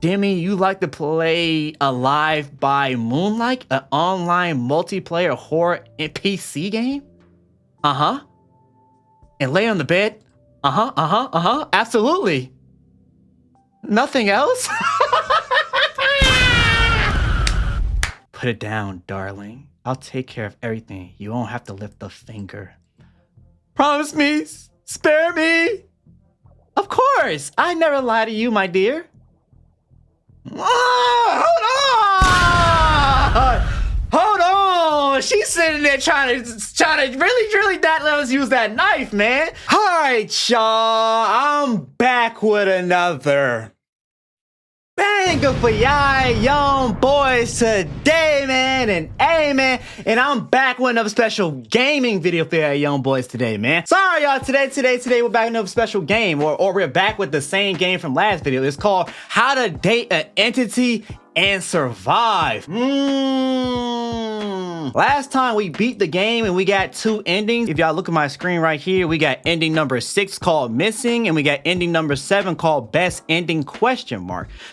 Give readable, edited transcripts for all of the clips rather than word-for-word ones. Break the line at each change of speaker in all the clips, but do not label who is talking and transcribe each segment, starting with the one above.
Demi, you like to play Alive by Moonlight, an online multiplayer horror PC game? Uh-huh. And lay on the bed? Uh-huh. Absolutely. Nothing else? Put it down, darling. I'll take care of everything. You won't have to lift a finger. Promise me? Spare me? Of course. I never lie to you, my dear. Hold on! She's sitting there trying to really let us use that knife, man. All right, y'all. I'm back with another banger for y'all young boys today, man. And hey, man, and I'm back with another special gaming video for y'all young boys today, man. Sorry, y'all. Today we're back with another special game, or we're back with the same game from last video. It's called How to Date an Entity and Survive. Last time we beat the game and we got 2 endings. If y'all look at my screen right here, we got ending number 6 called Missing, and we got ending number 7 called Best Ending ?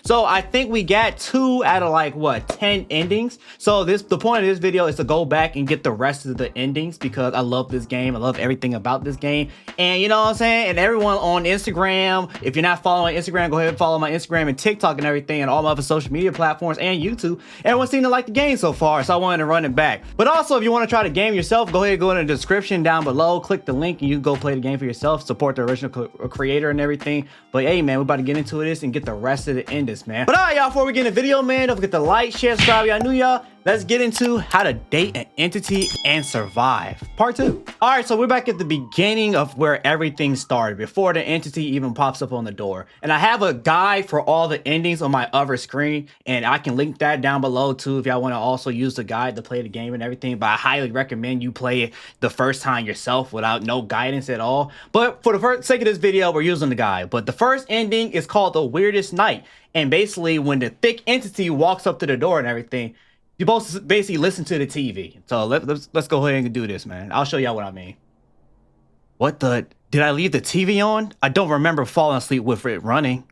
So I think we got 2 out of like what, 10 endings. So the point of this video is to go back and get the rest of the endings because I love this game. I love everything about this game. And you know what I'm saying? And everyone on Instagram, if you're not following Instagram, go ahead and follow my Instagram and TikTok and everything and all my other social media platforms and YouTube. Everyone seemed to like the game so far, so I wanted to run it back. But also, if you want to try the game yourself, go ahead and go in the description down below, click the link, and you can go play the game for yourself, support the original creator and everything. But hey, man, we're about to get into this and get the rest of the endings, man. But all right, y'all, before we get in the video, man, don't forget to like, share, subscribe, y'all new, y'all. Let's get into How to Date an Entity and Survive, part 2. All right, so we're back at the beginning of where everything started, before the entity even pops up on the door. And I have a guide for all the endings on my other screen, and I can link that down below too if y'all want to also use the guide to play the game and everything. But I highly recommend you play it the first time yourself without no guidance at all. But for the sake of this video, we're using the guide. But the first ending is called The Weirdest Night. And basically, when the thick entity walks up to the door and everything, you both basically listen to the TV. So let's go ahead and do this, man. I'll show y'all what I mean. What the? Did I leave the TV on? I don't remember falling asleep with it running.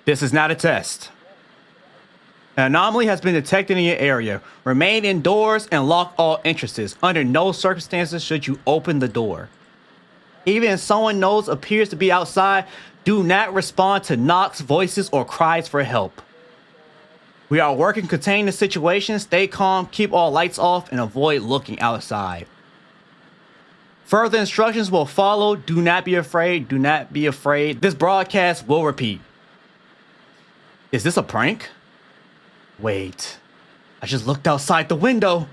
This is not a test. An anomaly has been detected in your area. Remain indoors and lock all entrances. Under no circumstances should you open the door. Even if someone knows appears to be outside, do not respond to knocks, voices, or cries for help. We are working to contain the situation. Stay calm, keep all lights off, and avoid looking outside. Further instructions will follow. Do not be afraid. Do not be afraid. This broadcast will repeat. Is this a prank? Wait. I just looked outside the window.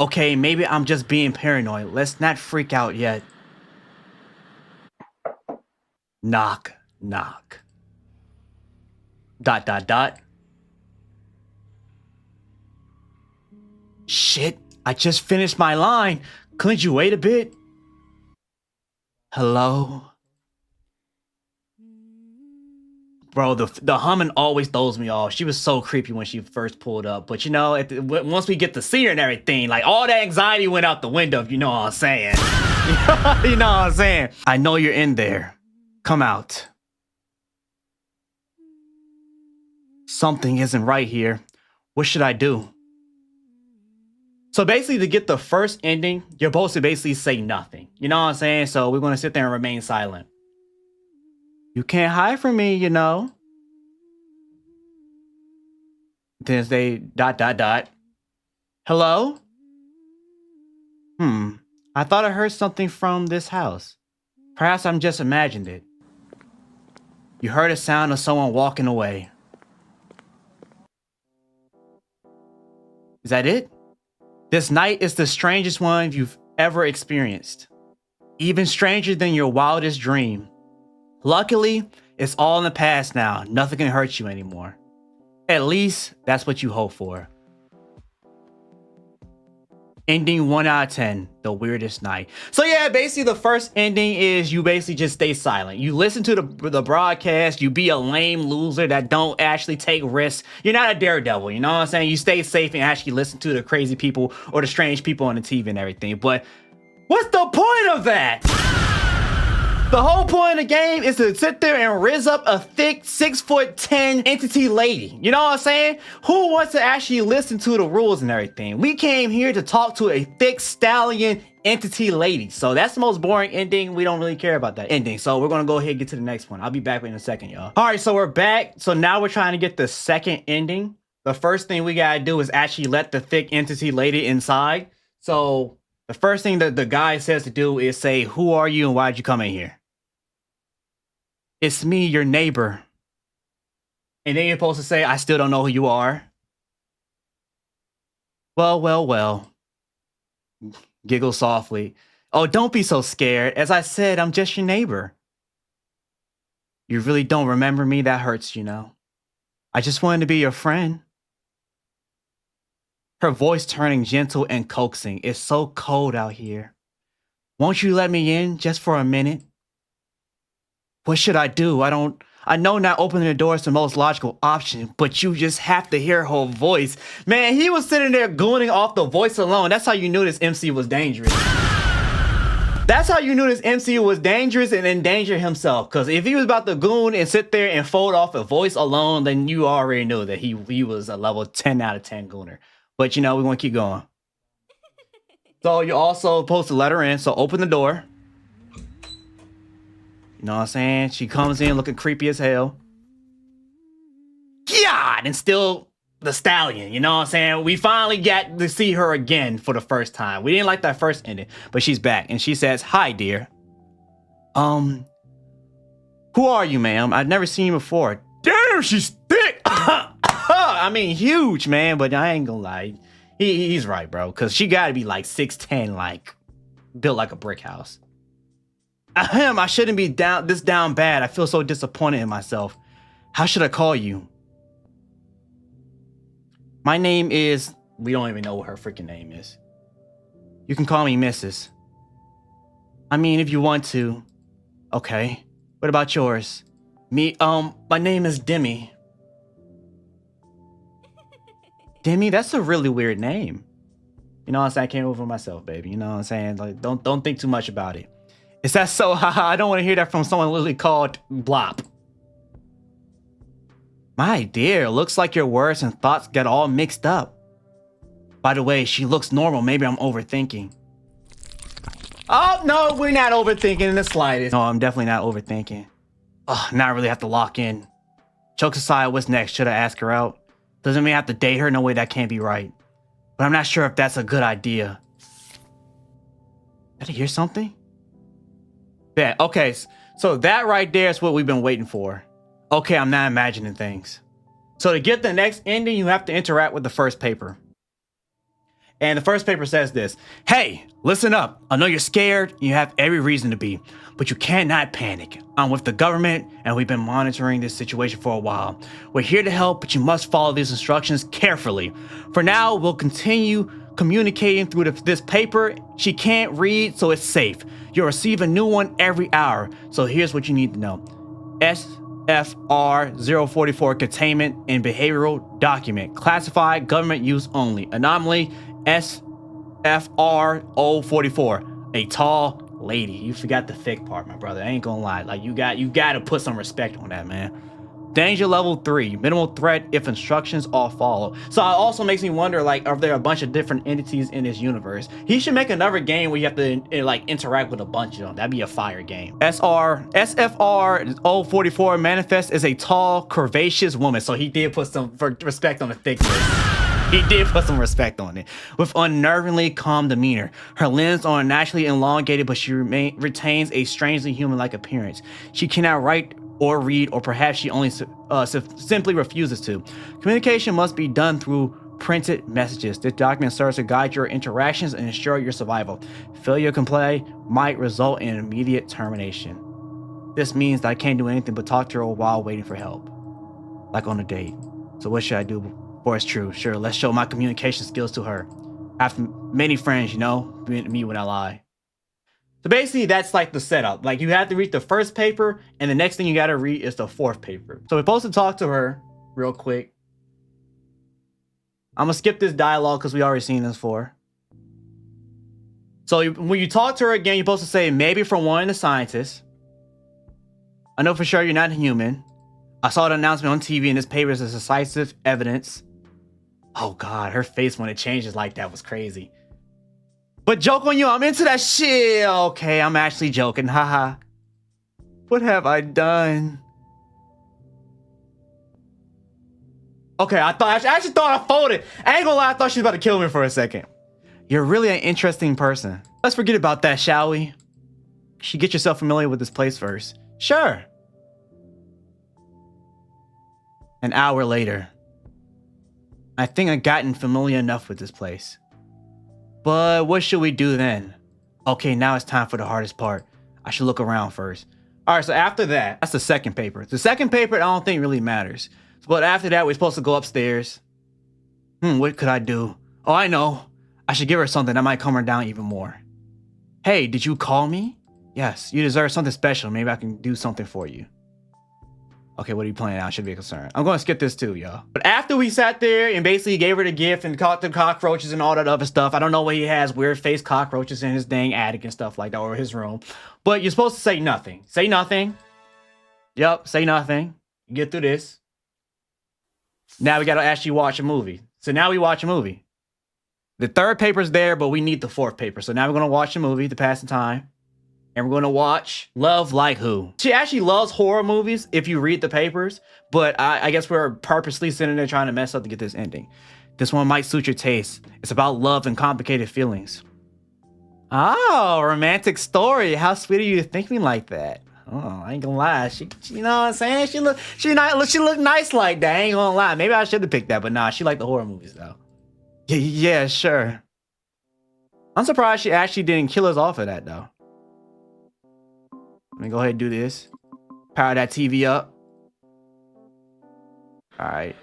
Okay, maybe I'm just being paranoid. Let's not freak out yet. Knock, knock. ... Shit, I just finished my line. Couldn't you wait a bit? Hello? Bro, the humming always throws me off. She was so creepy when she first pulled up. But you know, once we get to see her and everything, like all that anxiety went out the window, if you know what I'm saying. You know what I'm saying? I know you're in there. Come out. Something isn't right here. What should I do? So basically, to get the first ending, you're supposed to basically say nothing. You know what I'm saying? So we're going to sit there and remain silent. You can't hide from me, you know. Then they ... Hello? I thought I heard something from this house. Perhaps I'm just imagined it. You heard a sound of someone walking away. Is that it? This night is the strangest one you've ever experienced. Even stranger than your wildest dream. Luckily, it's all in the past now. Nothing can hurt you anymore. At least, that's what you hope for. Ending 1 out of 10, The Weirdest Night. So yeah, basically the first ending is you basically just stay silent. You listen to the broadcast, you be a lame loser that don't actually take risks. You're not a daredevil, you know what I'm saying? You stay safe and actually listen to the crazy people or the strange people on the TV and everything. But what's the point of that? The whole point of the game is to sit there and rizz up a thick 6'10" entity lady. You know what I'm saying? Who wants to actually listen to the rules and everything? We came here to talk to a thick stallion entity lady. So that's the most boring ending. We don't really care about that ending. So we're going to go ahead and get to the next one. I'll be back in a second, y'all. All right, so we're back. So now we're trying to get the second ending. The first thing we got to do is actually let the thick entity lady inside. So the first thing that the guy says to do is say, who are you and why'd you come in here? It's me, your neighbor. And then you're supposed to say, I still don't know who you are. Well. Giggle softly. Oh, don't be so scared. As I said, I'm just your neighbor. You really don't remember me? That hurts, you know. I just wanted to be your friend. Her voice turning gentle and coaxing. It's so cold out here. Won't you let me in just for a minute? What should I do? I know not opening the door is the most logical option, but you just have to hear her voice. Man, he was sitting there gooning off the voice alone. That's how you knew this MC was dangerous. That's how you knew this MC was dangerous and endanger himself. Because if he was about to goon and sit there and fold off a voice alone, then you already knew that he was a level 10 out of 10 gooner. But you know, we want to keep going. So you're also supposed to let her in. So open the door. You know what I'm saying? She comes in looking creepy as hell. God, and still the stallion. You know what I'm saying? We finally got to see her again for the first time. We didn't like that first ending, but she's back. And she says, hi, dear. Who are you, ma'am? I've never seen you before. Damn, she's thick. I mean, huge, man. But I ain't gonna lie. He's right, bro. Because she got to be like 6'10", like built like a brick house. I shouldn't be down bad. I feel so disappointed in myself. How should I call you? My name is... We don't even know what her freaking name is. You can call me Mrs. I mean, if you want to. Okay. What about yours? Me, my name is Demi. Demi? That's a really weird name. You know what I'm saying? I came over myself, baby. You know what I'm saying? Like, don't think too much about it. Is that so? Haha, I don't want to hear that from someone literally called Blop. My dear, looks like your words and thoughts get all mixed up. By the way, she looks normal. Maybe I'm overthinking. Oh, no, we're not overthinking in the slightest. No, I'm definitely not overthinking. Ugh, now I really have to lock in. Jokes aside, what's next? Should I ask her out? Doesn't mean I have to date her? No way, that can't be right. But I'm not sure if that's a good idea. Did I hear something? Yeah, okay, so that right there is what we've been waiting for. Okay, I'm not imagining things. So to get the next ending, you have to interact with the first paper. And the first paper says this. Hey, listen up. I know you're scared. You have every reason to be, but you cannot panic. I'm with the government and we've been monitoring this situation for a while. We're here to help, but you must follow these instructions carefully. For now, we'll continue communicating through this paper. She can't read, so it's safe. You'll receive a new one every hour. So here's what you need to know. SFR 044 containment and behavioral document. Classified government use only. Anomaly SFR 044. A tall lady. You forgot the thick part, my brother. I ain't gonna lie. Like you got to put some respect on that, man. Danger level 3, minimal threat if instructions are followed. So it also makes me wonder, like, are there a bunch of different entities in this universe? He should make another game where you have to like interact with a bunch of them. That'd be a fire game. SFR 044 manifests as a tall, curvaceous woman. So he did put some respect on the thickness. He did put some respect on it. With unnervingly calm demeanor. Her limbs are naturally elongated, but she retains a strangely human-like appearance. She cannot write or read, or perhaps she only simply refuses to. Communication must be done through printed messages. This document serves to guide your interactions and ensure your survival. Failure to comply might result in immediate termination. This means that I can't do anything but talk to her while waiting for help. Like on a date. So what should I do before it's true? Sure, let's show my communication skills to her. I have many friends, you know, me when I lie. So basically, that's like the setup. Like, you have to read the first paper, and the next thing you got to read is the fourth paper. So we're supposed to talk to her real quick. I'm going to skip this dialogue because we already seen this before. So when you talk to her again, you're supposed to say, maybe from one of the scientists. I know for sure you're not human. I saw the announcement on TV and this paper is decisive evidence. Oh God, her face when it changes like that was crazy. But joke on you, I'm into that shit. Okay, I'm actually joking, haha. What have I done? Okay, I actually thought I folded. I ain't gonna lie, I thought she was about to kill me for a second. You're really an interesting person. Let's forget about that, shall we? You should get yourself familiar with this place first. Sure. An hour later. I think I've gotten familiar enough with this place. But what should we do then? Okay, now it's time for the hardest part. I should look around first. All right, so after that, that's the second paper. The second paper, I don't think really matters. But after that, we're supposed to go upstairs. What could I do? Oh, I know. I should give her something that might calm her down even more. Hey, did you call me? Yes, you deserve something special. Maybe I can do something for you. Okay, what are you playing out? Should be a concern. I'm going to skip this too, y'all. But after we sat there and basically gave her the gift and caught the cockroaches and all that other stuff, I don't know why he has weird face cockroaches in his dang attic and stuff like that, or his room. But you're supposed to say nothing. Say nothing. Yep, say nothing. Get through this. Now we got to actually watch a movie. So now we watch a movie. The third paper's there, but we need the fourth paper. So now we're going to watch a movie to pass the time. And we're going to watch Love Like Who. She actually loves horror movies if you read the papers. But I guess we're purposely sitting there trying to mess up to get this ending. This one might suit your taste. It's about love and complicated feelings. Oh, romantic story. How sweet of you to think me like that. Oh, I ain't gonna lie. She you know what I'm saying? She look nice like that. I ain't gonna lie. Maybe I should have picked that, but nah, she liked the horror movies though. Yeah, sure. I'm surprised she actually didn't kill us off of that though. Let me go ahead and do this. Power that TV up. All right.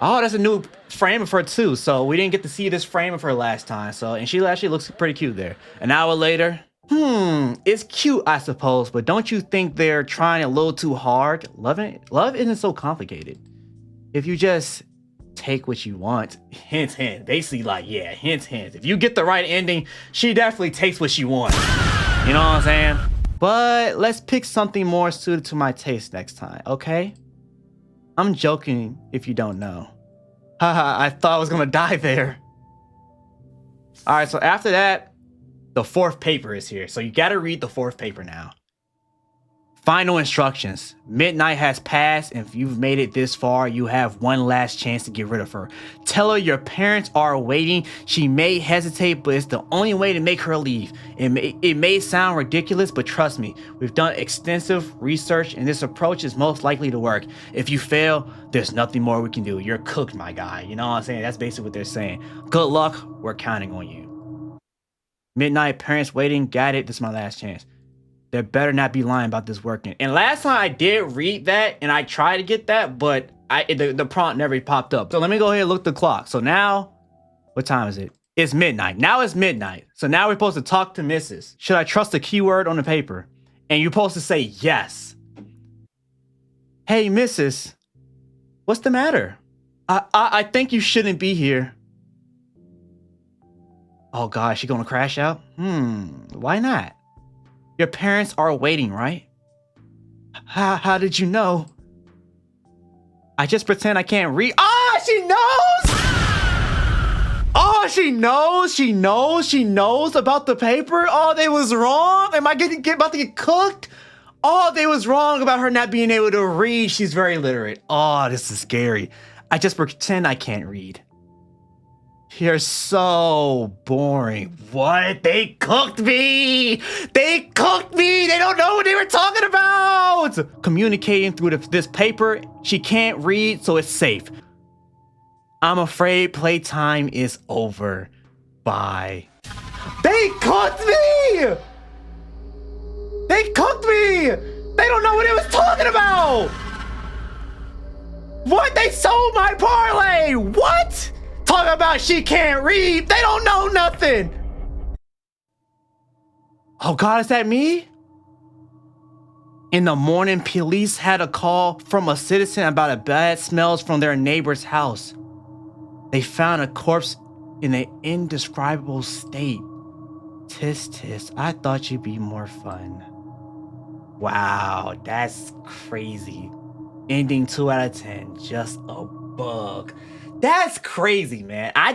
Oh, that's a new frame of her too. So we didn't get to see this frame of her last time. And she actually looks pretty cute there. An hour later. It's cute, I suppose, but don't you think they're trying a little too hard? Love isn't so complicated. If you just take what you want, hint, hint. Basically, like, yeah, hint, hint. If you get the right ending, she definitely takes what she wants. You know what I'm saying? But let's pick something more suited to my taste next time, okay? I'm joking if you don't know. Haha, I thought I was gonna die there. All right, so after that, the fourth paper is here. So you gotta read the fourth paper now. Final instructions. Midnight has passed, and if you've made it this far, you have one last chance to get rid of her. Tell her your parents are waiting. She may hesitate, but it's the only way to make her leave. It may sound ridiculous, but trust me, we've done extensive research, and this approach is most likely to work. If you fail, there's nothing more we can do. You're cooked, my guy. You know what I'm saying? That's basically what they're saying. Good luck. We're counting on you. Midnight, parents waiting. Got it. This is my last chance. There better not be lying about this working. And last time I did read that and I tried to get that, but the prompt never popped up. So let me go ahead and look at the clock. So now, what time is it? It's midnight. Now it's midnight. So now we're supposed to talk to Mrs. Should I trust the keyword on the paper? And you're supposed to say yes. Hey, Mrs. What's the matter? I think you shouldn't be here. Oh God, is she gonna crash out? Why not? Your parents are waiting, right? How did you know? I just pretend I can't read. Oh, she knows! Oh, she knows about the paper. Oh, they was wrong. Am I about to get cooked? Oh, they was wrong about her not being able to read. She's very literate. Oh, this is scary. I just pretend I can't read. You're so boring. What? They cooked me! They cooked me! They don't know what they were talking about! Communicating through this paper, she can't read, so it's safe. I'm afraid playtime is over. Bye. They cooked me! They cooked me! They don't know what they was talking about! What? They sold my parlay! What? Talking about she can't read. They don't know nothing. Oh God, is that me? In the morning, police had a call from a citizen about a bad smells from their neighbor's house. They found a corpse in an indescribable state. Tis, tis, I thought you'd be more fun. Wow, that's crazy. Ending 2 out of 10, just a bug. That's crazy, man. I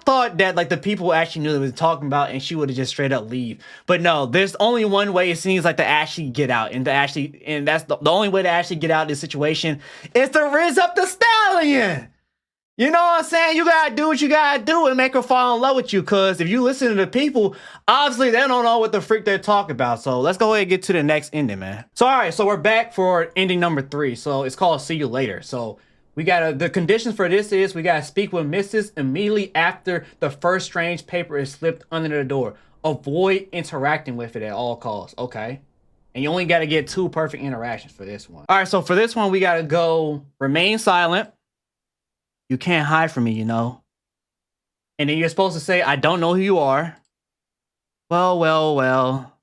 thought that like the people actually knew what they were talking about and she would have just straight up leave. But no, there's only one way it seems like to actually get out and that's the only way to actually get out of this situation is to rizz up the stallion. You know what I'm saying? You gotta do what you gotta do and make her fall in love with you. Cause if you listen to the people, obviously they don't know what the freak they're talking about. So let's go ahead and get to the next ending, man. So all right, so we're back for ending number 3. So it's called See You Later. So we gotta the conditions for this is we gotta speak with Mrs. immediately after the first strange paper is slipped under the door. Avoid interacting with it at all costs. Okay. And you only gotta get 2 perfect interactions for this one. All right, so for this one, we gotta go remain silent. You can't hide from me, you know. And then you're supposed to say, I don't know who you are. Well, well, well.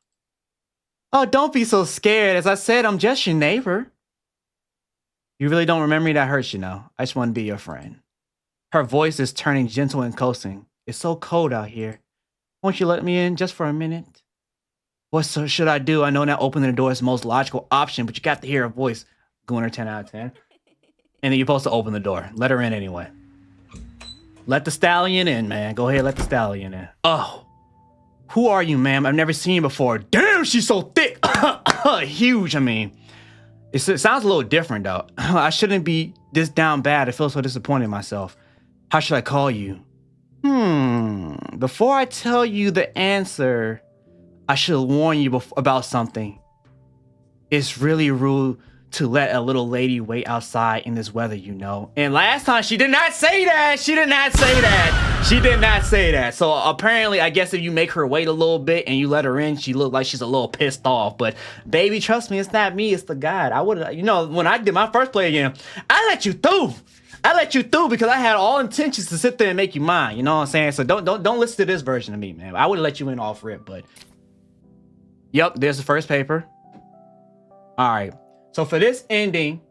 Oh, don't be so scared. As I said, I'm just your neighbor. You really don't remember me? That hurts, you know. I just want to be your friend. Her voice is turning gentle and coaxing. It's so cold out here. Won't you let me in just for a minute? What should I do? I know now opening the door is the most logical option, but you got to hear her voice. Going her 10 out of 10. And then you're supposed to open the door. Let her in anyway. Let the stallion in, man. Go ahead, let the stallion in. Oh, who are you, ma'am? I've never seen you before. Damn, she's so thick. Huge, I mean. It sounds a little different, though. I shouldn't be this down bad. I feel so disappointed in myself. How should I call you? Before I tell you the answer, I should warn you about something. It's really rude to let a little lady wait outside in this weather, you know. And last time she did not say that. She did not say that. She did not say that. So apparently, I guess if you make her wait a little bit and you let her in, she look like she's a little pissed off. But baby, trust me, it's not me, it's the God. I would, you know, when I did my first play again, I let you through. I let you through because I had all intentions to sit there and make you mine. You know what I'm saying? So don't listen to this version of me, man. I would have let you in off rip, but yep, there's the first paper. All right. So for this ending,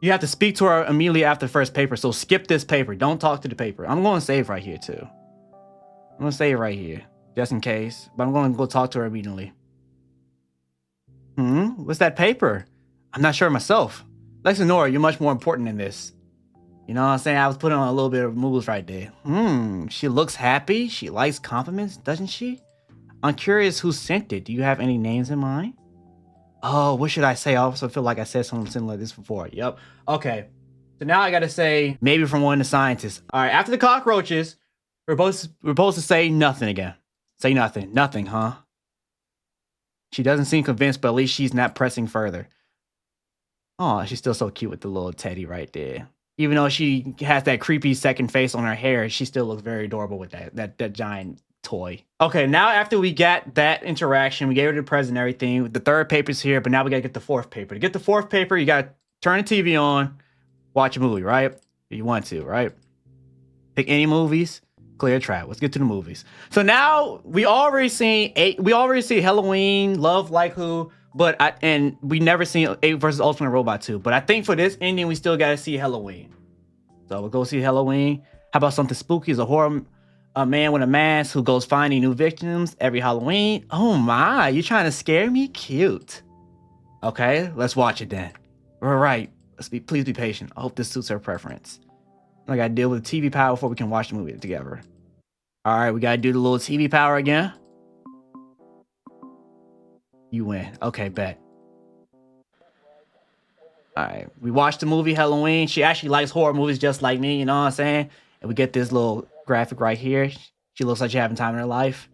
you have to speak to her immediately after the first paper. So skip this paper. Don't talk to the paper. I'm going to save right here too. I'm going to save right here just in case. But I'm going to go talk to her immediately. What's that paper? I'm not sure myself. Let's ignore it. You're much more important than this. You know what I'm saying? I was putting on a little bit of moves right there. She looks happy. She likes compliments, doesn't she? I'm curious who sent it. Do you have any names in mind? Oh, what should I say? I also feel like I said something similar to this before. Yep. Okay. So now I gotta say maybe from one of the scientists. All right. After the cockroaches, we're supposed to say nothing again. Say nothing. Nothing, huh? She doesn't seem convinced, but at least she's not pressing further. Oh, she's still so cute with the little teddy right there. Even though she has that creepy second face on her hair, she still looks very adorable with that giant toy. Okay, now after we got that interaction, we gave her the present and everything. The third paper's here, but now we gotta get the fourth paper. To get the fourth paper, you gotta turn the TV on, watch a movie, right? If you want to, right? Pick any movies, clear a trap. Let's get to the movies. So now we already see Halloween, Love Like Who, and we never seen 8 versus Ultimate Robot 2. But I think for this ending, we still gotta see Halloween. So we'll go see Halloween. How about something spooky? Is a man with a mask who goes finding new victims every Halloween. Oh my, you trying to scare me? Cute. Okay, let's watch it then. All right, please be patient. I hope this suits her preference. I gotta deal with the TV power before we can watch the movie together. All right, we gotta do the little TV power again. You win. Okay, bet. All right, we watched the movie Halloween. She actually likes horror movies just like me, you know what I'm saying? And we get this little graphic right here. She looks like she's having time in her life.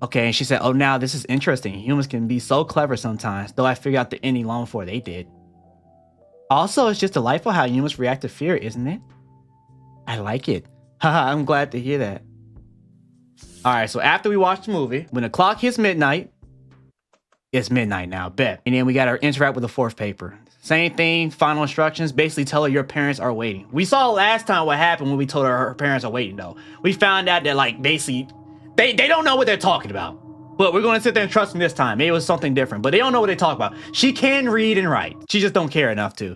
Okay, and she said, oh, now this is interesting. Humans can be so clever sometimes, though I figured out the ending long before they did. Also, it's just delightful how humans react to fear, isn't it? I like it. Haha, I'm glad to hear that. All right, so after we watch the movie, when the clock hits midnight, it's midnight now, bet. And then we got to interact with the fourth paper. Same thing, final instructions, basically tell her your parents are waiting. We saw last time what happened when we told her parents are waiting, though. We found out that, like, basically, they don't know what they're talking about. But we're going to sit there and trust them this time. Maybe it was something different, but they don't know what they talk about. She can read and write. She just don't care enough to.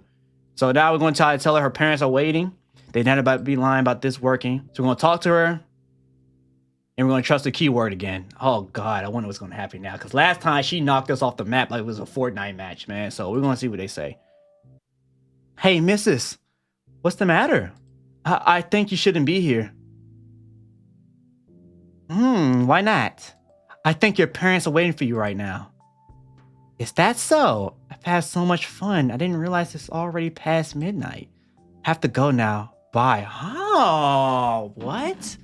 So now we're going to try to tell her parents are waiting. They're not about to be lying about this working. So we're going to talk to her. And we're gonna trust the keyword again. Oh God, I wonder what's gonna happen now. Cause last time she knocked us off the map like it was a Fortnite match, man. So we're gonna see what they say. Hey, missus, what's the matter? I think you shouldn't be here. Why not? I think your parents are waiting for you right now. Is that so? I've had so much fun. I didn't realize it's already past midnight. Have to go now. Bye. Oh, what?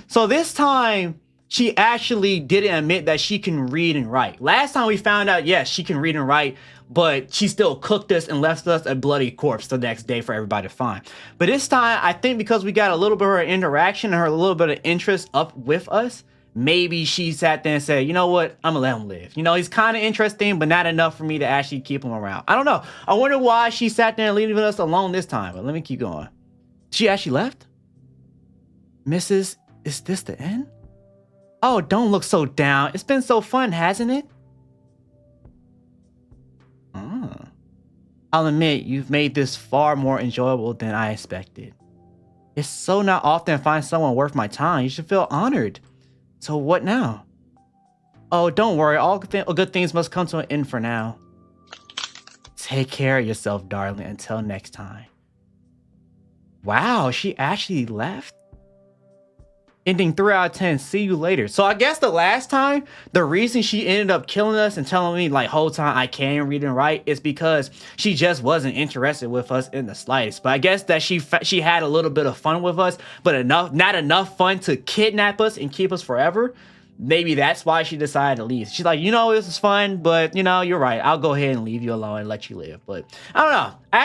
So this time, she actually didn't admit that she can read and write. Last time we found out, yes, she can read and write, but she still cooked us and left us a bloody corpse the next day for everybody to find. But this time, I think because we got a little bit of her interaction and her a little bit of interest up with us, maybe she sat there and said, you know what, I'm gonna let him live. You know, he's kind of interesting, but not enough for me to actually keep him around. I don't know. I wonder why she sat there and leaving us alone this time, but let me keep going. She actually left? Mrs., is this the end? Oh, don't look so down. It's been so fun, hasn't it? Oh. I'll admit, you've made this far more enjoyable than I expected. It's so not often I find someone worth my time. You should feel honored. So what now? Oh, don't worry. All good things must come to an end for now. Take care of yourself, darling. Until next time. Wow, she actually left? Ending 3 out of 10. See you later. So I guess the last time, the reason she ended up killing us and telling me like whole time I can read and write is because she just wasn't interested with us in the slightest. But I guess that she had a little bit of fun with us, but not enough fun to kidnap us and keep us forever. Maybe that's why she decided to leave. She's like, you know, this is fun, but you know, you're right. I'll go ahead and leave you alone and let you live. But I don't know. I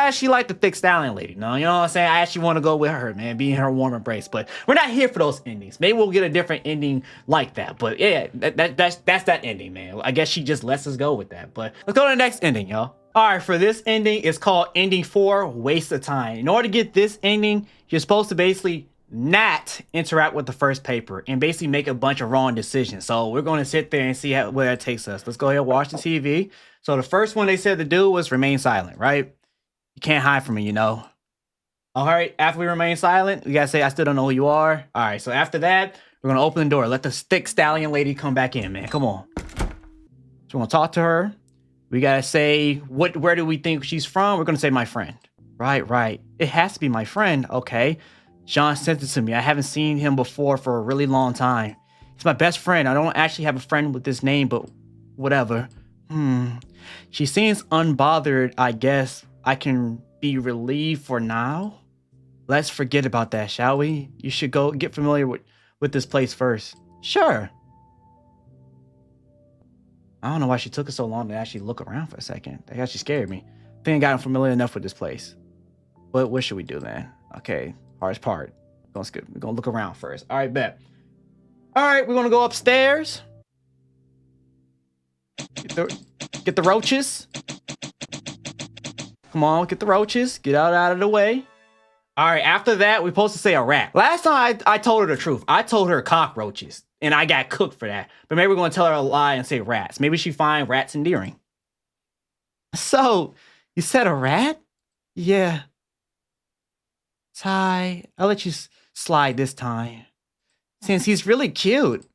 actually like the thick stallion lady. No, you know what I'm saying? I actually want to go with her, man, be in her warm embrace. But we're not here for those endings. Maybe we'll get a different ending like that. But yeah, that's that ending, man. I guess she just lets us go with that. But let's go to the next ending, y'all. All right, for this ending, it's called ending 4, waste of time. In order to get this ending, you're supposed to basically not interact with the first paper and basically make a bunch of wrong decisions. So we're going to sit there and see where that takes us. Let's go ahead and watch the TV. So the first one they said to do was remain silent, right? You can't hide from me, you know. All right, after we remain silent, we got to say, I still don't know who you are. All right, so after that, we're going to open the door. Let the thick stallion lady come back in, man. Come on. So we're going to talk to her. We got to say, where do we think she's from? We're going to say my friend. Right. It has to be my friend. Okay. John sent it to me. I haven't seen him before for a really long time. He's my best friend. I don't actually have a friend with this name, but whatever. She seems unbothered. I guess I can be relieved for now. Let's forget about that, shall we? You should go get familiar with this place first. Sure. I don't know why she took us so long to actually look around for a second. That actually scared me. I think I gotten familiar enough with this place. But what should we do then? Okay. Hardest part. We're gonna look around first. All right, bet. All right, we're gonna go upstairs. Get the roaches. Come on, get the roaches. Get out of the way. All right, after that, we're supposed to say a rat. Last time I told her the truth. I told her cockroaches, and I got cooked for that. But maybe we're gonna tell her a lie and say rats. Maybe she find rats endearing. So, you said a rat? Yeah. Ty, I'll let you slide this time. Since he's really cute.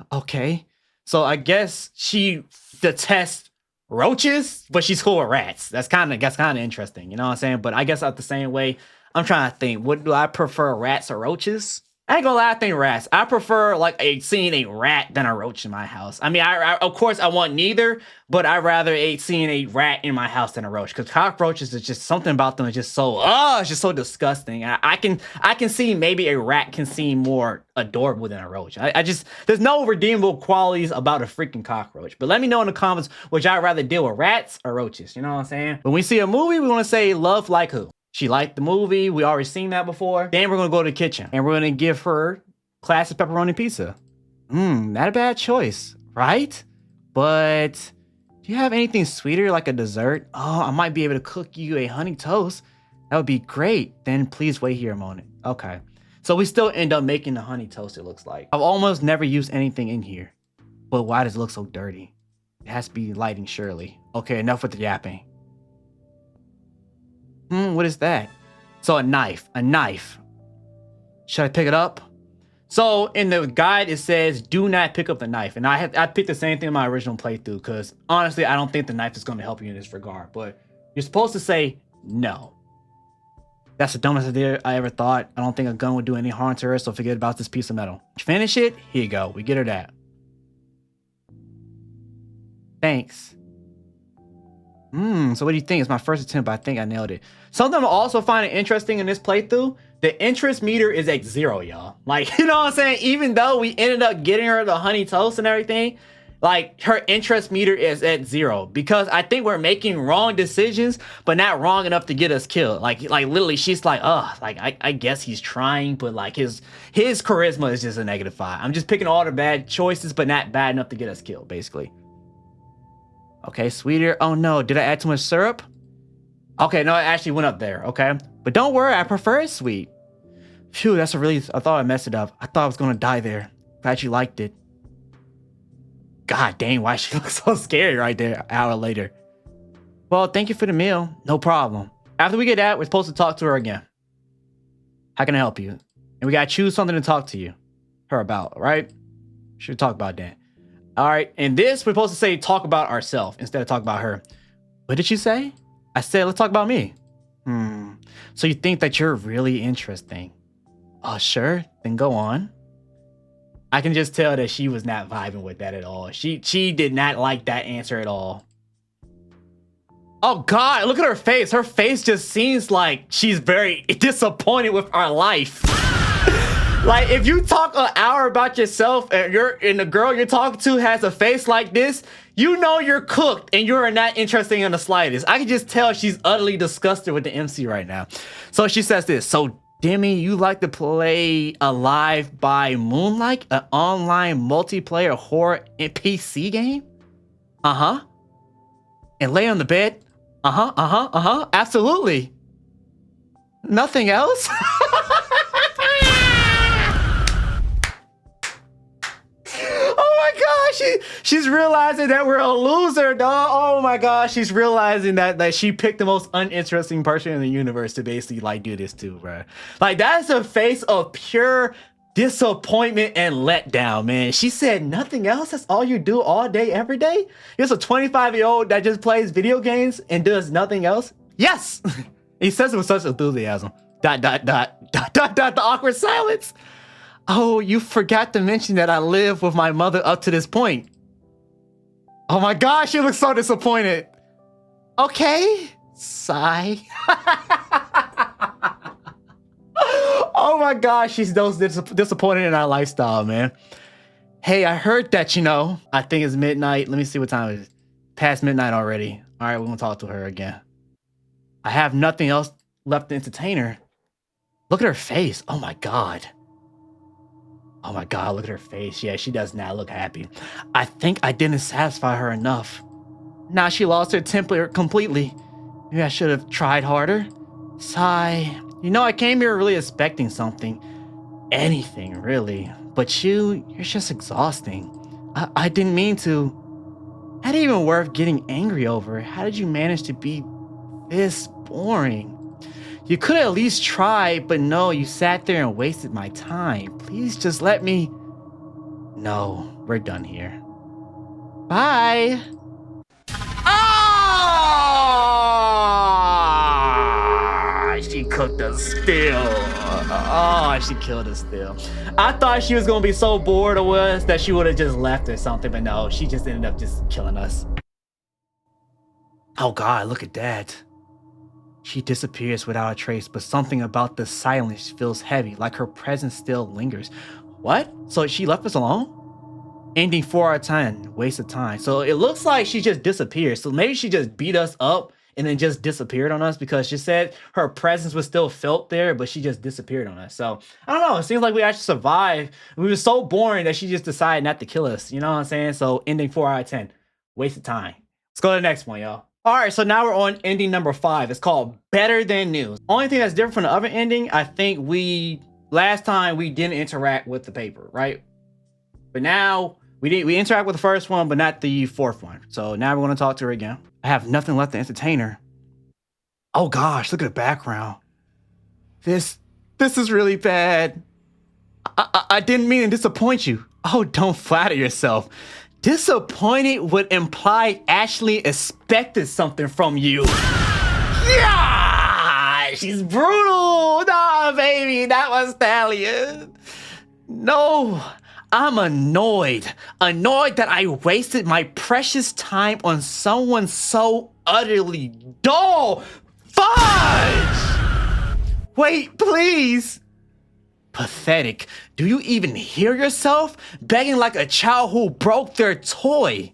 Okay. So I guess she detests roaches, but she's cool with rats. That's kind of interesting, you know what I'm saying? But I guess out the same way, I'm trying to think, what do I prefer, rats or roaches? I ain't gonna lie, I think rats. I prefer like seeing a rat than a roach in my house. I mean, I of course I want neither, but I rather seeing a rat in my house than a roach, because cockroaches is just something about them is just so it's just so disgusting. I can see maybe a rat can seem more adorable than a roach. I just there's no redeemable qualities about a freaking cockroach. But let me know in the comments, would y'all rather deal with rats or roaches? You know what I'm saying? When we see a movie, we want to say love like who? She liked the movie. We already seen that before. Then we're going to go to the kitchen and we're going to give her classic pepperoni pizza. Not a bad choice, right? But do you have anything sweeter like a dessert? Oh, I might be able to cook you a honey toast. That would be great. Then please wait here a moment. Okay. So we still end up making the honey toast, it looks like. I've almost never used anything in here. But why does it look so dirty? It has to be lighting, surely. Okay, enough with the yapping. What is that? So a knife. Should I pick it up? So in the guide it says do not pick up the knife, and I picked the same thing in my original playthrough because honestly I don't think the knife is going to help you in this regard. But you're supposed to say no. That's the dumbest idea I ever thought. I don't think a gun would do any harm to her, so forget about this piece of metal. Finish it. Here you go. We get her that. Thanks. So what do you think? It's my first attempt, but I think I nailed it. Something I'm also finding interesting in this playthrough, the interest meter is at 0, y'all. Like, you know what I'm saying? Even though we ended up getting her the honey toast and everything, like her interest meter is at 0 because I think we're making wrong decisions, but not wrong enough to get us killed. Like literally she's like, like I guess he's trying, but like his charisma is just a -5. I'm just picking all the bad choices, but not bad enough to get us killed, basically. Okay, sweeter. Oh no, did I add too much syrup? Okay, no, it actually went up there, okay? But don't worry, I prefer it sweet. Phew, that's a relief. I thought I messed it up. I thought I was gonna die there. Glad you liked it. God dang, why she looks so scary right there an hour later. Well, thank you for the meal. No problem. After we get that, we're supposed to talk to her again. How can I help you? And we gotta choose something to talk to her about, right? Should talk about that. All right, and this we're supposed to say talk about ourselves instead of talk about her. What did you say? I said let's talk about me. So you think that you're really interesting? Oh, sure. Then go on. I can just tell that she was not vibing with that at all. She did not like that answer at all. Oh God, look at her face. Her face just seems like she's very disappointed with our life. Like if you talk an hour about yourself and the girl you're talking to has a face like this, you know you're cooked and you're not interesting in the slightest. I can just tell she's utterly disgusted with the MC right now. So she says this. So Demi, you like to play Alive by Moonlight, an online multiplayer horror PC game? Uh-huh. And lay on the bed? Uh-huh. Absolutely. Nothing else? She's realizing that we're a loser, dog. Oh my gosh, she's realizing that she picked the most uninteresting person in the universe to basically like do this to, bro. Like that's a face of pure disappointment and letdown, man. She said nothing else. That's all you do all day, every day. You're a 25-year-old that just plays video games and does nothing else. Yes, he says it with such enthusiasm. ... The awkward silence. Oh, you forgot to mention that I live with my mother up to this point. Oh my gosh, she looks so disappointed. Okay, sigh. Oh my gosh, she's disappointed in our lifestyle, man. Hey, I heard that, you know, I think it's midnight. Let me see what time it is. Past midnight already. All right, we're gonna talk to her again. I have nothing else left to entertain her. Look at her face. Oh my God. Oh my God, look at her face. Yeah, she does not look happy. I think I didn't satisfy her enough. Now she lost her temper completely. Maybe I should have tried harder. Sigh. You know, I came here really expecting something. Anything, really. But you're just exhausting. I didn't mean to. Not even worth getting angry over. How did you manage to be this boring? You could at least try, but no, you sat there and wasted my time. Please just let me... No, we're done here. Bye. Ah! She cooked us still. Oh, she killed us still. I thought she was gonna be so bored of us that she would have just left or something, but no, she just ended up just killing us. Oh God, look at that. She disappears without a trace, but something about the silence feels heavy, like her presence still lingers. What? So she left us alone? Ending 4 out of 10, waste of time. So it looks like she just disappeared. So maybe she just beat us up and then just disappeared on us because she said her presence was still felt there, but she just disappeared on us. So I don't know. It seems like we actually survived. We were so boring that she just decided not to kill us. You know what I'm saying? So ending 4 out of 10, waste of time. Let's go to the next one, y'all. All right, so now we're on ending number 5. It's called Better Than News. Only thing that's different from the other ending, I think last time we didn't interact with the paper, right? But now we interact with the first one, but not the 4th one. So now we're going to talk to her again. I have nothing left to entertain her. Oh gosh, look at the background. This is really bad. I didn't mean to disappoint you. Oh, don't flatter yourself. Disappointed would imply Ashley expected something from you. Yeah, she's brutal. Nah, baby, that was Stallion. No, I'm annoyed. Annoyed that I wasted my precious time on someone so utterly dull. Fudge! Wait, please. Pathetic. Do you even hear yourself? Begging like a child who broke their toy.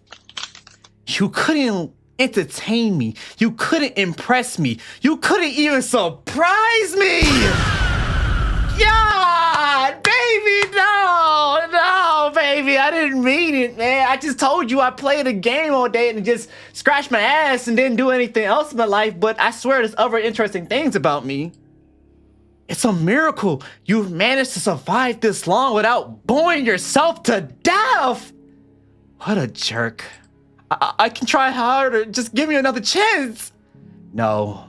You couldn't entertain me. You couldn't impress me. You couldn't even surprise me. God, baby, no, baby, I didn't mean it, man. I just told you I played a game all day and just scratched my ass and didn't do anything else in my life, but I swear there's other interesting things about me. It's a miracle you've managed to survive this long without boring yourself to death. What a jerk. I can try harder. Just give me another chance. No,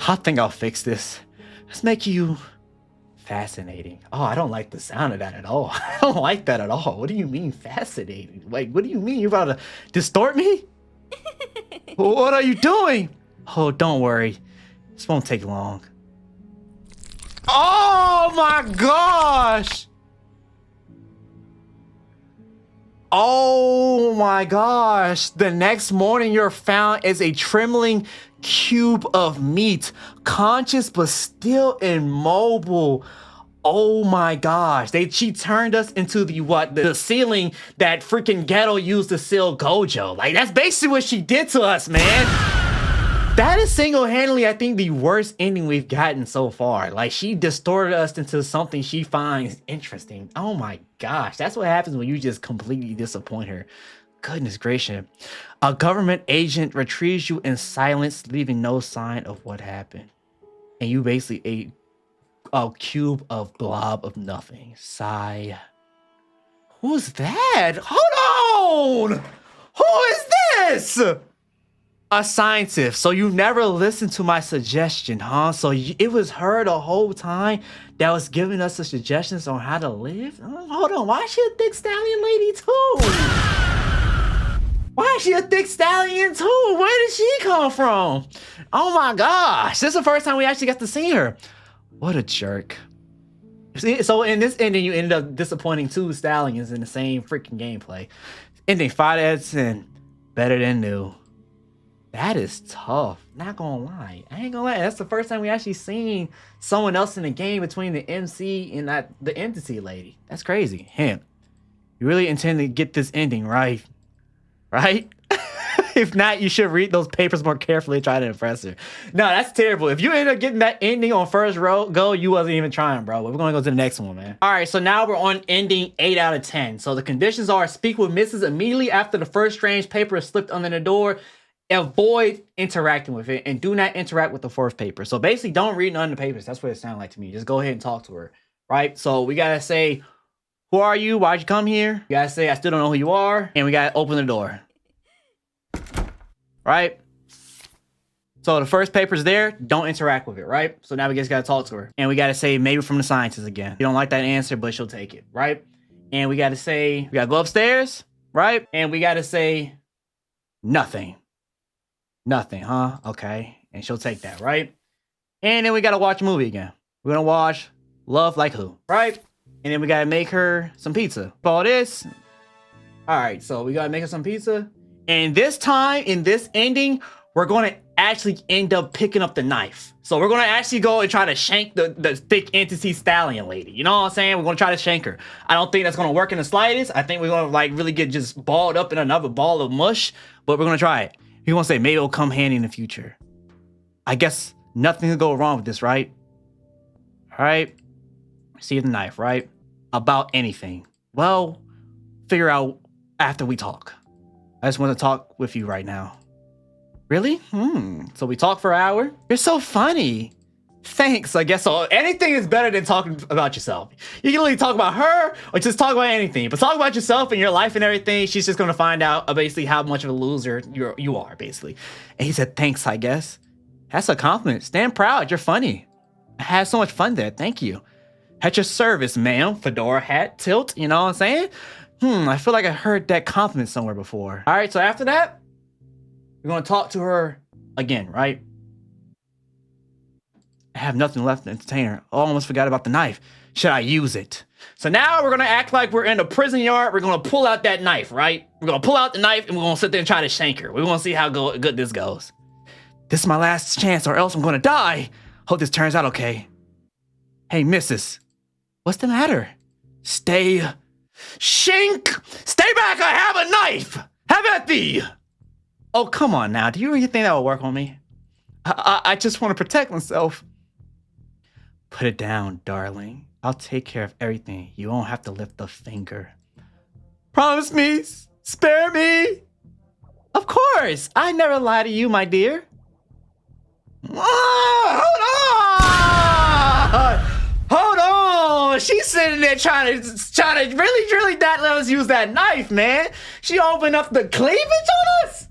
I think I'll fix this. Let's make you fascinating. Oh, I don't like the sound of that at all. I don't like that at all. What do you mean fascinating? Like, what do you mean? You're about to distort me? What are you doing? Oh, don't worry. This won't take long. Oh my gosh! Oh my gosh! The next morning you're found as a trembling cube of meat, conscious but still immobile. Oh my gosh! She turned us into the ceiling that freaking Ghetto used to seal Gojo. Like, that's basically what she did to us, man. That is single-handedly, I think, the worst ending we've gotten so far. Like, she distorted us into something she finds interesting. Oh my gosh, that's what happens when you just completely disappoint her. Goodness gracious. A government agent retrieves you in silence, leaving no sign of what happened. And you basically ate a cube of blob of nothing. Sigh. Who's that? Hold on! Who is this? A scientist. So you never listened to my suggestion, huh? So it was her the whole time that was giving us the suggestions on how to live? Hold on, why is she a thick stallion lady too? Why is she a thick stallion too? Where did she come from? Oh my gosh, this is the first time we actually got to see her. What a jerk. See, so in this ending, you ended up disappointing two stallions in the same freaking gameplay. Ending 5 out of 10. Better than new. That is tough. Not gonna lie. I ain't gonna lie. That's the first time we actually seen someone else in the game between the MC and the entity lady. That's crazy. Him. You really intend to get this ending, right? Right? If not, you should read those papers more carefully and try to impress her. No, that's terrible. If you end up getting that ending on first go, you wasn't even trying, bro. But we're gonna go to the next one, man. All right, so now we're on ending 8 out of 10. So the conditions are: speak with Mrs. immediately after the first strange paper is slipped under the door. Avoid interacting with it, and do not interact with the fourth paper. So basically, don't read none of the papers. That's what it sounded like to me. Just go ahead and talk to her, right? So we gotta say, who are you? Why'd you come here? You gotta say, I still don't know who you are. And we gotta open the door, right? So the first paper's there. Don't interact with it, right? So now we just gotta talk to her. And we gotta say, maybe from the scientist again. You don't like that answer, but she'll take it, right? And we gotta say, we gotta go upstairs, right? And we gotta say, nothing. Nothing, huh? Okay. And she'll take that, right? And then we gotta watch a movie again. We're gonna watch Love Like Who, right? And then we gotta make her some pizza. For all this. Alright, so we gotta make her some pizza. And this time, in this ending, we're gonna actually end up picking up the knife. So we're gonna actually go and try to shank the thick entity stallion lady. You know what I'm saying? We're gonna try to shank her. I don't think that's gonna work in the slightest. I think we're gonna like really get just balled up in another ball of mush. But we're gonna try it. He wants to say, maybe it'll come handy in the future. I guess nothing could go wrong with this, right? All right. See the knife, right? About anything. Well, figure out after we talk. I just want to talk with you right now. Really? So we talk for an hour? You're so funny. Thanks, I guess so. Anything is better than talking about yourself. You can really talk about her or just talk about anything. But talk about yourself and your life and everything. She's just going to find out basically how much of a loser you are, basically. And he said, thanks, I guess. That's a compliment. Stand proud. You're funny. I had so much fun there. Thank you. At your service, ma'am. Fedora hat, tilt, you know what I'm saying? I feel like I heard that compliment somewhere before. All right, so after that, we're gonna talk to her again, right? I have nothing left to entertain her. Oh, I almost forgot about the knife. Should I use it? So now we're gonna act like we're in a prison yard. We're gonna pull out that knife, right? We're gonna pull out the knife and we're gonna sit there and try to shank her. We're gonna see how good this goes. This is my last chance or else I'm gonna die. Hope this turns out okay. Hey, missus. What's the matter? Stay. Shink! Stay back! I have a knife! Have at thee! Oh, come on now. Do you really think that will work on me? I just want to protect myself. Put it down, darling. I'll take care of everything. You won't have to lift a finger. Promise me. Spare me. Of course. I never lie to you, my dear. Oh, hold on. Hold on. She's sitting there trying to really not let us use that knife, man. She opened up the cleavage on us.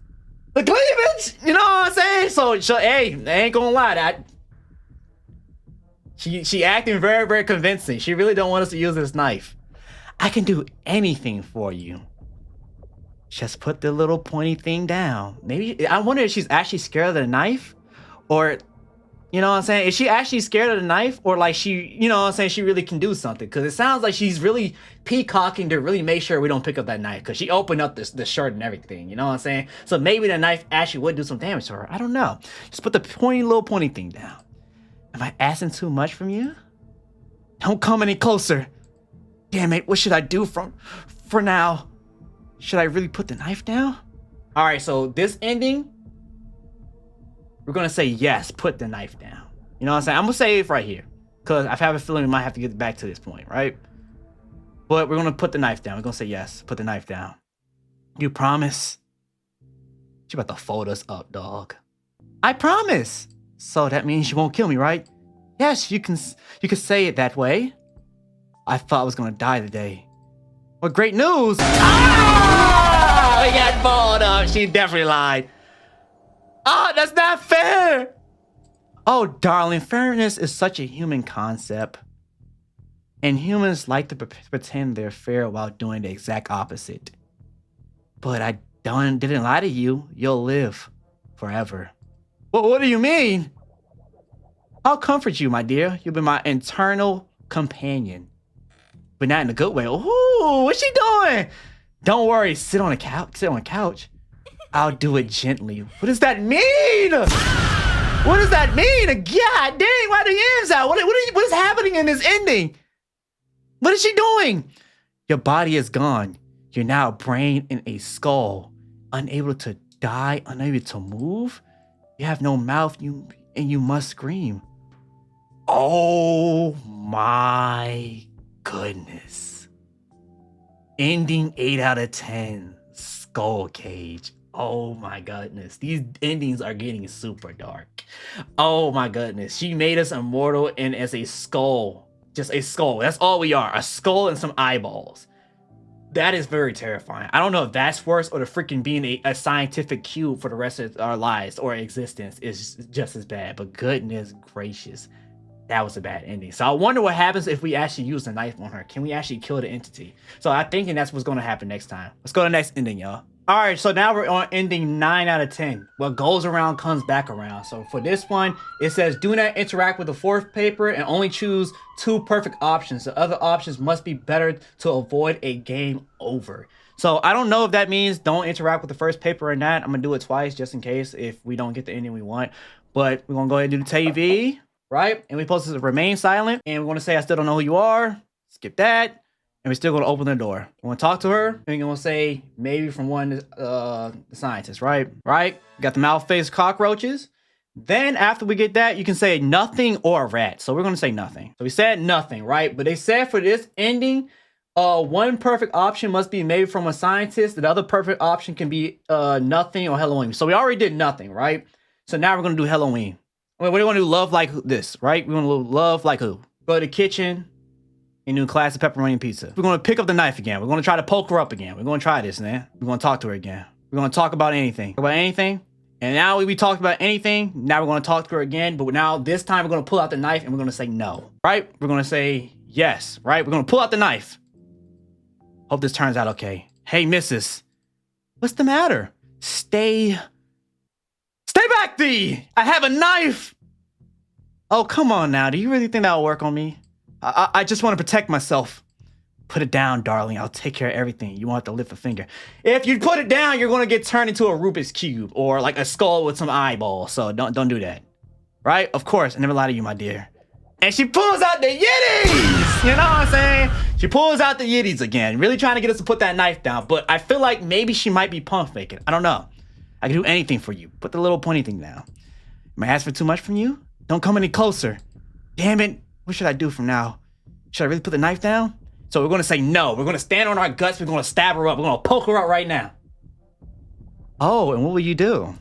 The cleavage. You know what I'm saying? So hey, I ain't gonna lie. That she acting very convincing. She really don't want us to use this knife. I can do anything for you. Just put the little pointy thing down. Maybe I wonder if she's actually scared of the knife, or you know what I'm saying? Is she actually scared of the knife, or like she, you know what I'm saying, she really can do something? Because it sounds like she's really peacocking to really make sure we don't pick up that knife. Because she opened up the shirt and everything. You know what I'm saying? So maybe the knife actually would do some damage to her. I don't know. Just put the little pointy thing down. Am I asking too much from you? Don't come any closer. Damn it, what should I do for now? Should I really put the knife down? All right, so this ending, we're gonna say yes, put the knife down. You know what I'm saying? I'm gonna say it right here, because I have a feeling we might have to get back to this point, right? But we're gonna put the knife down. We're gonna say yes, put the knife down. You promise? She about to fold us up, dog. I promise. So that means you won't kill me, right? Yes, you can say it that way. I thought I was gonna die today. Well, great news! Ah! We got folded up. She definitely lied. Oh, that's not fair! Oh, darling, fairness is such a human concept. And humans like to pretend they're fair while doing the exact opposite. But I didn't lie to you. You'll live forever. Well, what do you mean? I'll comfort you, my dear. You'll be my eternal companion. But not in a good way. Ooh, what's she doing? Don't worry, sit on a couch. I'll do it gently. What does that mean? What does that mean? God dang, why the ends out? What is happening in this ending? What is she doing? Your body is gone. You're now a brain in a skull. Unable to die, unable to move. You have no mouth, and you must scream. Oh my goodness. Ending 8 out of 10. Skull Cage. Oh my goodness. These endings are getting super dark. Oh my goodness. She made us immortal and as a skull. Just a skull. That's all we are. A skull and some eyeballs. That is very terrifying. I don't know if that's worse or the freaking being a scientific cube for the rest of our lives or existence is just as bad. But goodness gracious. That was a bad ending. So I wonder what happens if we actually use the knife on her. Can we actually kill the entity? So I'm thinking that's what's going to happen next time. Let's go to the next ending, y'all. All right, so now we're on ending 9 out of 10. What goes around comes back around. So for this one, it says, do not interact with the fourth paper and only choose 2 perfect options. The other options must be better to avoid a game over. So I don't know if that means don't interact with the first paper or not. I'm going to do it twice just in case if we don't get the ending we want. But we're going to go ahead and do the TV, right? And we're supposed to remain silent. And we're going to say, I still don't know who you are. Skip that. And we're still going to open the door. We're going to talk to her. And we're going to say maybe from one of the scientists, right? Right? We got the mouth-faced cockroaches. Then after we get that, you can say nothing or a rat. So we're going to say nothing. So we said nothing, right? But they said for this ending, one perfect option must be made from a scientist. The other perfect option can be nothing or Halloween. So we already did nothing, right? So now we're going to do Halloween. What do you want to do? Love like this, right? We want to love like who? Go to the kitchen. And do a classic pepperoni pizza. We're going to pick up the knife again. We're going to try to poke her up again. We're going to try this, man. We're going to talk to her again. We're going to talk about anything. And now we talked about anything. Now we're going to talk to her again. But now this time we're going to pull out the knife and we're going to say no. Right? We're going to say yes, right? We're gonna pull out the knife. Hope this turns out okay. Hey, missus. What's the matter? Stay back thee! I have a knife! Oh, come on now. Do you really think that'll work on me? I just want to protect myself. Put it down, darling. I'll take care of everything. You won't have to lift a finger. If you put it down, you're going to get turned into a Rubik's Cube or like a skull with some eyeballs. So don't do that. Right? Of course. I never lie to you, my dear. And she pulls out the Yitties! You know what I'm saying? She pulls out the Yitties again. Really trying to get us to put that knife down. But I feel like maybe she might be pump faking. I don't know. I can do anything for you. Put the little pointy thing down. Am I asking for too much from you? Don't come any closer. Damn it. What should I do from now? Should I really put the knife down? So we're going to say no. We're going to stand on our guts. We're going to stab her up. We're going to poke her out right now. Oh, and what will you do?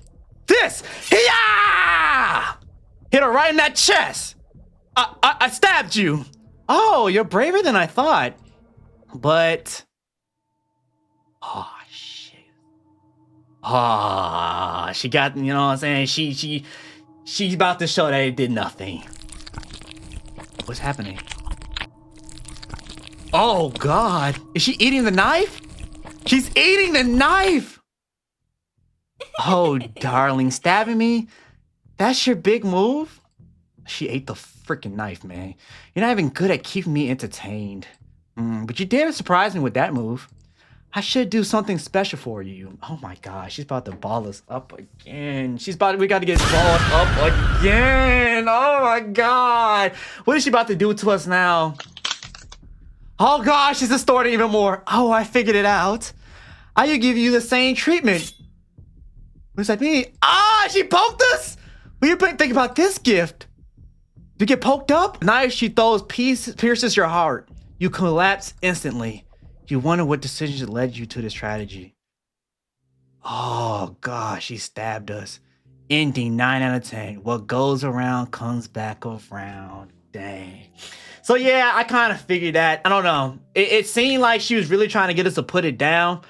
This! Hiya! Hit her right in that chest. I stabbed you. Oh, you're braver than I thought. But... oh, shit. Ah, she got, you know what I'm saying? She's about to show that it did nothing. What's happening? Oh, God. Is she eating the knife? She's eating the knife! Oh, darling, stabbing me? That's your big move? She ate the freaking knife, man. You're not even good at keeping me entertained. But you did surprise me with that move. I should do something special for you. Oh my gosh, she's about to ball us up again. We got to get balled up again. Oh my God. What is she about to do to us now? Oh gosh, she's distorting even more. Oh, I figured it out. I could give you the same treatment. What does that mean? Ah, she poked us? What do you think about this gift? You get poked up? Knife she throws pierces your heart. You collapse instantly. You wonder what decisions led you to this tragedy. Oh gosh, she stabbed us. Ending 9 out of 10. What goes around comes back around. Dang. So yeah, I kind of figured that. I don't know. It seemed like she was really trying to get us to put it down.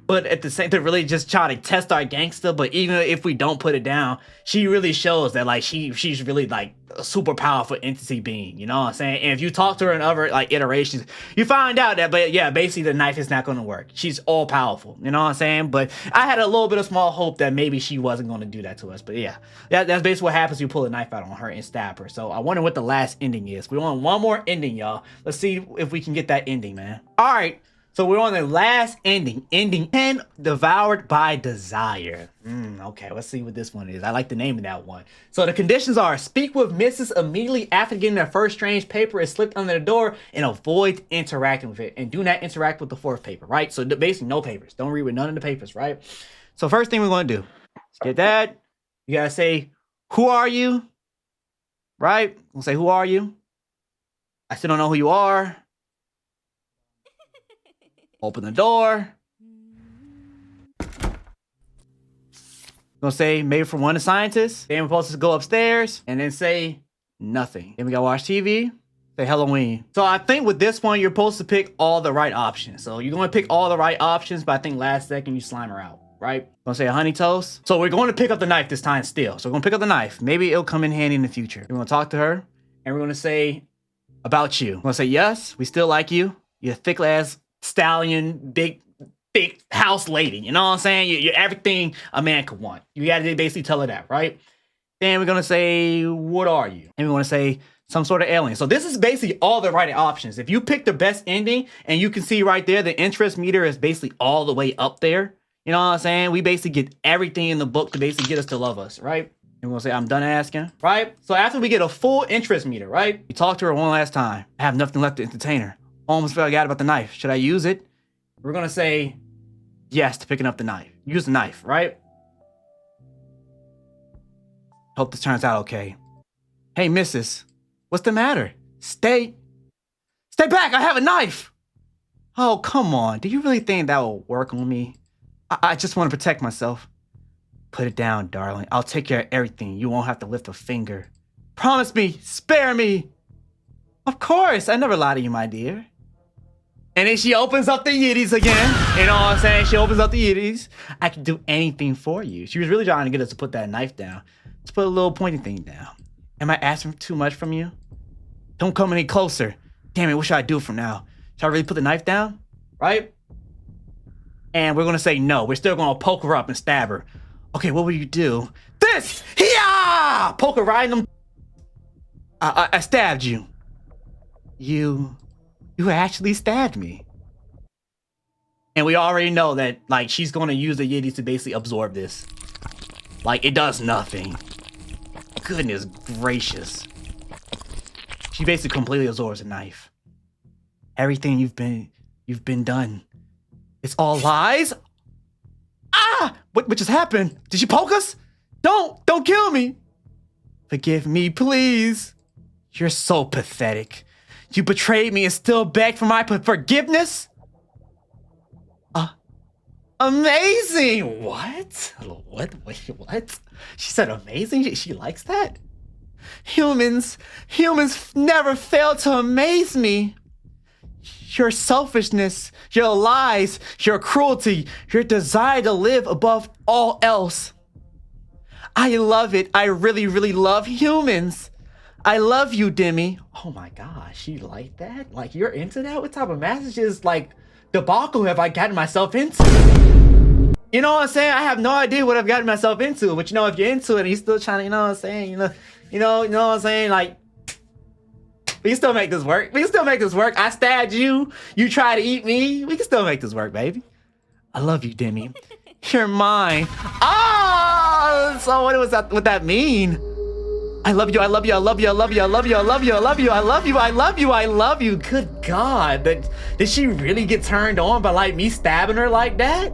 But at the same time, really just try to test our gangster. But even if we don't put it down, she really shows that like she's really like a super powerful entity being. You know what I'm saying? And if you talk to her in other like iterations, you find out that, but yeah, basically the knife is not going to work. She's all powerful. You know what I'm saying? But I had a little bit of small hope that maybe she wasn't going to do that to us. But yeah, that's basically what happens. You pull a knife out on her and stab her. So I wonder what the last ending is. We want one more ending, y'all. Let's see if we can get that ending, man. All right. So we're on the last ending. Ending 10, Devoured by Desire. Okay, let's see what this one is. I like the name of that one. So the conditions are: speak with Mrs. immediately after getting their first strange paper is slipped under the door, and avoid interacting with it. And do not interact with the fourth paper, right? So basically no papers. Don't read with none of the papers, right? So first thing we're going to do, let's get that. You got to say, who are you? Right? We'll say, who are you? I still don't know who you are. Open the door. Gonna say maybe for one of the scientists. Then we're supposed to go upstairs and then say nothing. Then we gotta watch TV. Say Halloween. So I think with this one, you're supposed to pick all the right options. So you're gonna pick all the right options, but I think last second you slime her out, right? Gonna say a honey toast. So we're going to pick up the knife this time still. So we're gonna pick up the knife. Maybe it'll come in handy in the future. We're gonna talk to her and we're gonna say about you. We're gonna say, yes, we still like you. You're a thick ass stallion, big house lady. You know what I'm saying? You're everything a man could want. You gotta basically tell her that, right? Then we're gonna say, what are you? And we wanna say some sort of alien. So this is basically all the right options. If you pick the best ending, and you can see right there, the interest meter is basically all the way up there. You know what I'm saying? We basically get everything in the book to basically get us to love us, right? And we're gonna say, I'm done asking, right? So after we get a full interest meter, right? We talk to her one last time. I have nothing left to entertain her. Almost forgot about the knife. Should I use it? We're gonna say yes to picking up the knife. Use the knife, right? Hope this turns out okay. Hey, missus, what's the matter? Stay back, I have a knife! Oh, come on. Do you really think that will work on me? I just want to protect myself. Put it down, darling. I'll take care of everything. You won't have to lift a finger. Promise me, spare me. Of course, I never lie to you, my dear. And then she opens up the Yitties again. You know what I'm saying? She opens up the Yitties. I can do anything for you. She was really trying to get us to put that knife down. Let's put a little pointy thing down. Am I asking too much from you? Don't come any closer. Damn it, what should I do from now? Should I really put the knife down? Right? And we're gonna say no. We're still gonna poke her up and stab her. Okay, what will you do? This! Yeah! Poke her right in them. I stabbed you. You actually stabbed me. And we already know that, like, she's gonna use the Yeti to basically absorb this. Like, it does nothing. Goodness gracious. She basically completely absorbs the knife. Everything you've been done. It's all lies? Ah! What just happened? Did she poke us? Don't kill me. Forgive me, please. You're so pathetic. You betrayed me and still begged for my forgiveness? Amazing! What? What? She said amazing? She likes that? Humans never fail to amaze me. Your selfishness, your lies, your cruelty, your desire to live above all else. I love it. I really, really love humans. I love you, Demi. Oh my gosh, you like that? Like, you're into that? What type of messages, like, debacle have I gotten myself into? You know what I'm saying? I have no idea what I've gotten myself into, but you know, if you're into it and you're still trying to, you know what I'm saying? You know what I'm saying? Like, we can still make this work. We can still make this work. I stabbed you. You try to eat me. We can still make this work, baby. I love you, Demi. You're mine. Ah! So what was that? What that mean? I love you. I love you. I love you. I love you. I love you. I love you. I love you. I love you. I love you. I love you. Good God. Did she really get turned on by like me stabbing her like that?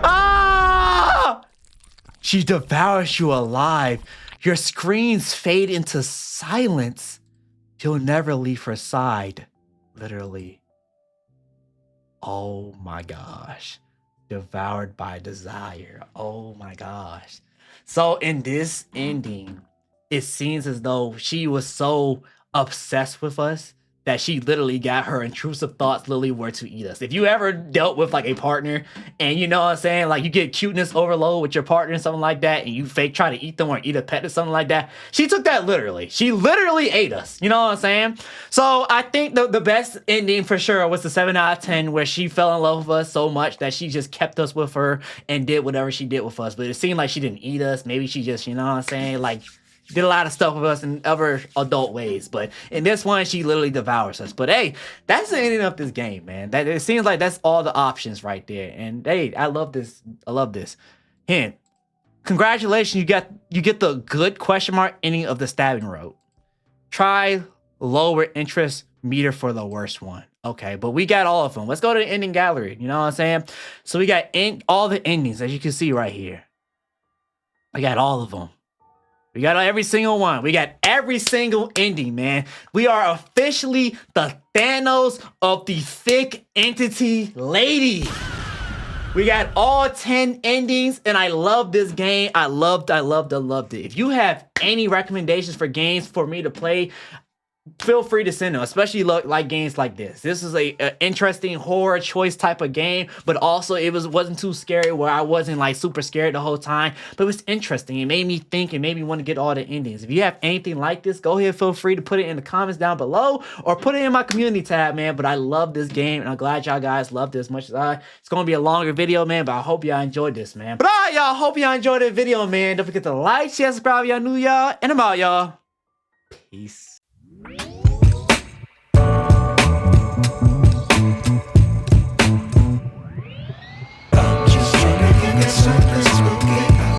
Ah! She devours you alive. Your screams fade into silence. You'll never leave her side. Literally. Oh my gosh. Devoured by desire. Oh my gosh. So in this ending, it seems as though she was so obsessed with us that she literally got her intrusive thoughts literally were to eat us. If you ever dealt with like a partner and you know what I'm saying, like you get cuteness overload with your partner and something like that, and you fake try to eat them or eat a pet or something like that, she took that literally. She literally ate us. You know what I'm saying? So I think the best ending for sure was the 7 out of 10, where she fell in love with us so much that she just kept us with her and did whatever she did with us. But it seemed like she didn't eat us. Maybe she just, you know what I'm saying, like, did a lot of stuff with us in other adult ways, but in this one, she literally devours us. But hey, that's the ending of this game, man. That it seems like that's all the options right there. And hey, I love this. I love this. Hint. Congratulations, you get the good question mark ending of the stabbing road. Try lower interest meter for the worst one. Okay, but we got all of them. Let's go to the ending gallery. You know what I'm saying? So we got all the endings, as you can see right here. I got all of them. We got every single one. We got every single ending, man. We are officially the Thanos of the thick entity lady. We got all 10 endings, and I love this game. I loved it. If you have any recommendations for games for me to play, feel free to send them, especially like games like this. This is a interesting horror choice type of game, but also it wasn't too scary where I wasn't like super scared the whole time, but it was interesting. It made me think and made me want to get all the endings. If you have anything like this, go ahead, feel free to put it in the comments down below or put it in my community tab, man. But I love this game, and I'm glad y'all guys loved it as much as I. It's gonna be a longer video, man, but I hope y'all enjoyed this, man. But all right, y'all, hope y'all enjoyed the video, man. Don't forget to like, share, subscribe, y'all new, y'all, and I'm out, y'all. Peace.